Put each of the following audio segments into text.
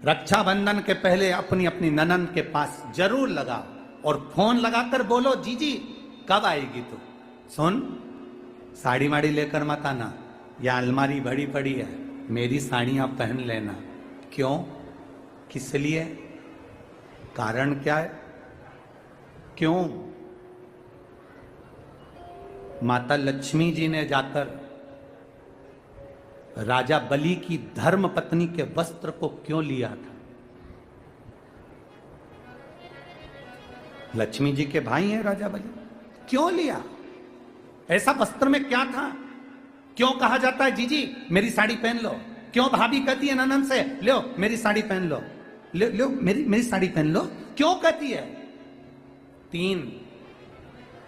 रक्षाबंधन के पहले अपनी अपनी ननंद के पास जरूर लगाओ और फोन लगाकर बोलो, जीजी कब आएगी तू? सुन, साड़ी वाड़ी लेकर मत आना, या अलमारी भरी पड़ी है, मेरी साड़ियां पहन लेना। क्यों? किस लिए? कारण क्या है? क्यों? माता लक्ष्मी जी ने जाकर राजा बलि की धर्म पत्नी के वस्त्र को क्यों लिया था? लक्ष्मी जी के भाई हैं राजा बलि, क्यों लिया? ऐसा वस्त्र में क्या था? क्यों कहा जाता है जीजी मेरी साड़ी पहन लो? क्यों भाभी कहती है ननंद से, लो मेरी साड़ी पहन लो, लो मेरी साड़ी पहन लो? क्यों कहती है? 3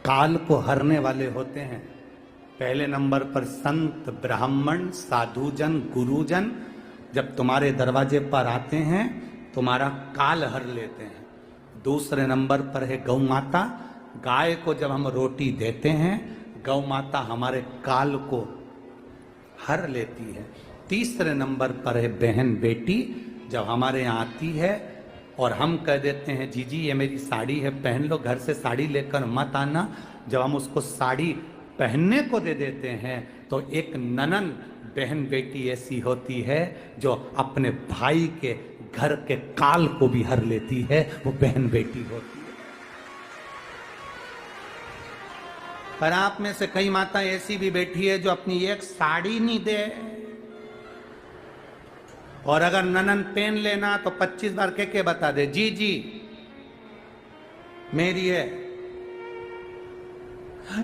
काल को हरने वाले होते हैं। पहले नंबर पर संत, ब्राह्मण, साधुजन, गुरुजन जब तुम्हारे दरवाजे पर आते हैं तुम्हारा काल हर लेते हैं। दूसरे नंबर पर है गौ माता। गाय को जब हम रोटी देते हैं गौ माता हमारे काल को हर लेती है। तीसरे नंबर पर है बहन बेटी, जब हमारे यहाँ आती है और हम कह देते हैं जीजी ये मेरी साड़ी है पहन लो, घर से साड़ी लेकर मत आना, जब हम उसको साड़ी पहनने को दे देते हैं तो एक ननन बहन बेटी ऐसी होती है जो अपने भाई के घर के काल को भी हर लेती है, वो बहन बेटी होती है। पर आप में से कई माता ऐसी भी बैठी है जो अपनी एक साड़ी नहीं दे, और अगर ननन पहन लेना तो 25 बार के बता दे जी जी मेरी है,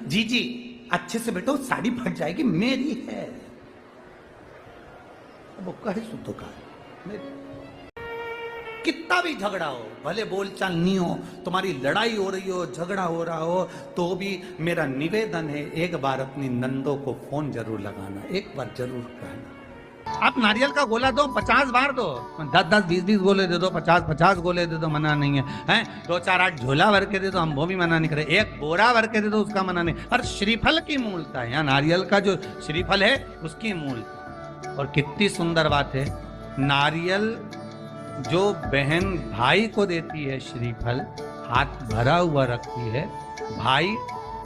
जी जी अच्छे से बैठो साड़ी फट जाएगी मेरी है। वो कहे सुतो का कितना भी झगड़ा हो, भले बोलचाल नहीं हो, तुम्हारी लड़ाई हो रही हो, झगड़ा हो रहा हो, तो भी मेरा निवेदन है एक बार अपनी नंदों को फोन जरूर लगाना, एक बार जरूर कहना। आप नारियल का गोला दो 50 बार दो, 10-10, 20-20 गोले दे दो, 50-50 गोले दे दो, मना नहीं है, हैं 2-4-8 झोला भर के दे दो, हम वो भी मना नहीं करे, एक बोरा भर के दे दो उसका मना नहीं। और श्रीफल की मूलता है, यहाँ नारियल का जो श्रीफल है उसकी मूलता। और कितनी सुंदर बात है, नारियल जो बहन भाई को देती है श्रीफल, हाथ भरा हुआ रखती है, भाई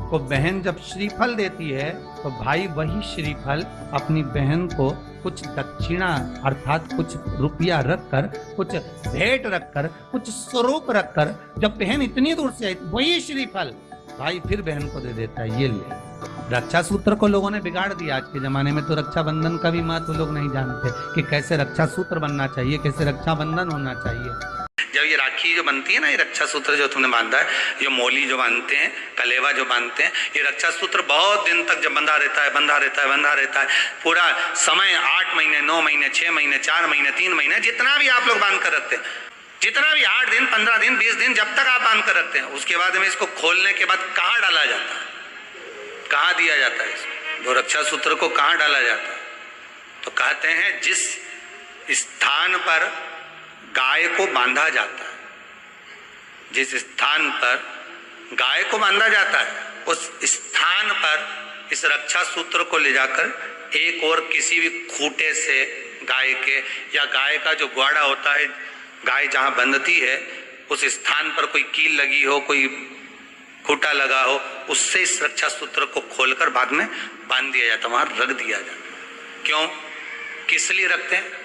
को बहन जब श्रीफल देती है तो भाई वही श्रीफल अपनी बहन को कुछ दक्षिणा अर्थात कुछ रुपया रखकर, कुछ भेंट रखकर, कुछ स्वरूप रखकर, जब बहन इतनी दूर से आई वही श्रीफल भाई फिर बहन को दे देता है, ये ले। रक्षा सूत्र को लोगों ने बिगाड़ दिया आज के जमाने में, तो रक्षाबंधन का भी महत्व लोग नहीं जानते कि कैसे रक्षा सूत्र बनना चाहिए, कैसे रक्षाबंधन होना चाहिए। जब ये राखी जो बनती है ना, ये रक्षा सूत्र जो तुमने बांधा है, ये मोली जो बांधते हैं, कलेवा जो बांधते हैं, ये रक्षा सूत्र बहुत दिन तक जब बंधा रहता है, बंधा रहता है, बंधा रहता है, पूरा समय 8 महीने, 9 महीने, 6 महीने, 4 महीने, 3 महीने, जितना भी आप लोग बांध कर रखते हैं, जितना भी 8 दिन, 15 दिन, 20 दिन, जब तक आप बांध कर रखते हैं, उसके बाद में इसको खोलने के बाद कहाँ डाला जाता है, कहाँ दिया जाता है इसको, वो रक्षा सूत्र को कहाँ डाला जाता है? तो कहते हैं जिस स्थान पर गाय को बांधा जाता है, जिस स्थान पर गाय को बांधा जाता है, उस स्थान पर इस रक्षा सूत्र को ले जाकर एक और किसी भी खूंटे से गाय के, या गाय का जो ग्वाड़ा होता है, गाय जहां बंधती है उस स्थान पर कोई कील लगी हो, कोई खूंटा लगा हो, उससे इस रक्षा सूत्र को खोलकर बाद में बांध दिया जाता, वहां रख दिया जाता। क्यों, किस लिए रखते हैं,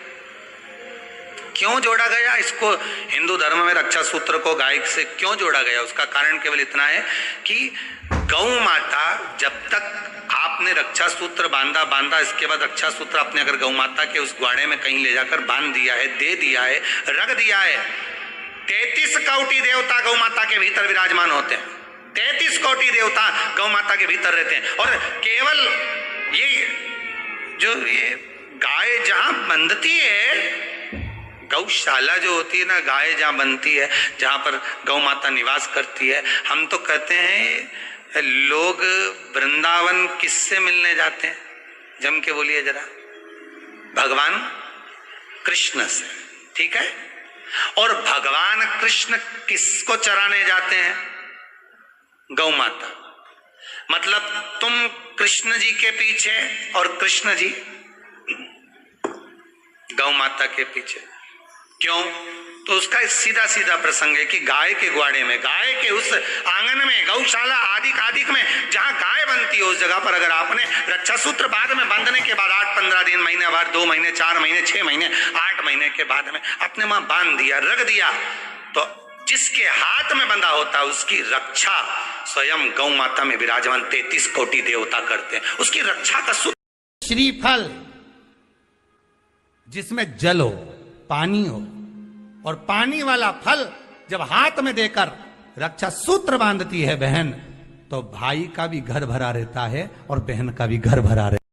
क्यों जोड़ा गया इसको? हिंदू धर्म में रक्षा सूत्र को गाय से क्यों जोड़ा गया? उसका कारण केवल इतना है कि गौ माता, जब तक आपने रक्षा सूत्र बांधा, इसके बाद रक्षा सूत्र आपने अगर गौ माता के उस ग्वाड़े में कहीं ले जाकर बांध दिया है, दे दिया है, रख दिया है, 33 कोटि देवता गौ माता के भीतर विराजमान होते हैं, 33 कोटि देवता गौ माता के भीतर रहते हैं। और केवल ये गाय जहां बंधती है, गौशाला जो होती है ना, गाय जहाँ बनती है, जहाँ पर गौ माता निवास करती है, हम तो कहते हैं लोग वृंदावन किससे मिलने जाते हैं? जम के बोलिए जरा, भगवान कृष्ण से, ठीक है? और भगवान कृष्ण किसको चराने जाते हैं? गौ माता। मतलब तुम कृष्ण जी के पीछे और कृष्ण जी गौ माता के पीछे। क्यों? तो उसका सीधा सीधा प्रसंग है कि गाय के ग्वाड़े में, गाय के उस आंगन में, गौशाला आदि में जहां गाय बनती है, उस जगह पर अगर आपने रक्षा सूत्र बाद में बांधने के बाद 8-15 दिन, महीने भर, 2 महीने, 4 महीने, 6 महीने, 8 महीने के बाद में अपने वहां बांध दिया, रख दिया, तो जिसके हाथ में बंधा होता है उसकी रक्षा स्वयं गौ माता में विराजमान 33 कोटि देवता करते हैं। उसकी रक्षा का सूत्र श्रीफल, जिसमें जल हो, पानी हो, और पानी वाला फल जब हाथ में देकर रक्षा सूत्र बांधती है बहन, तो भाई का भी घर भरा रहता है और बहन का भी घर भरा रहता है।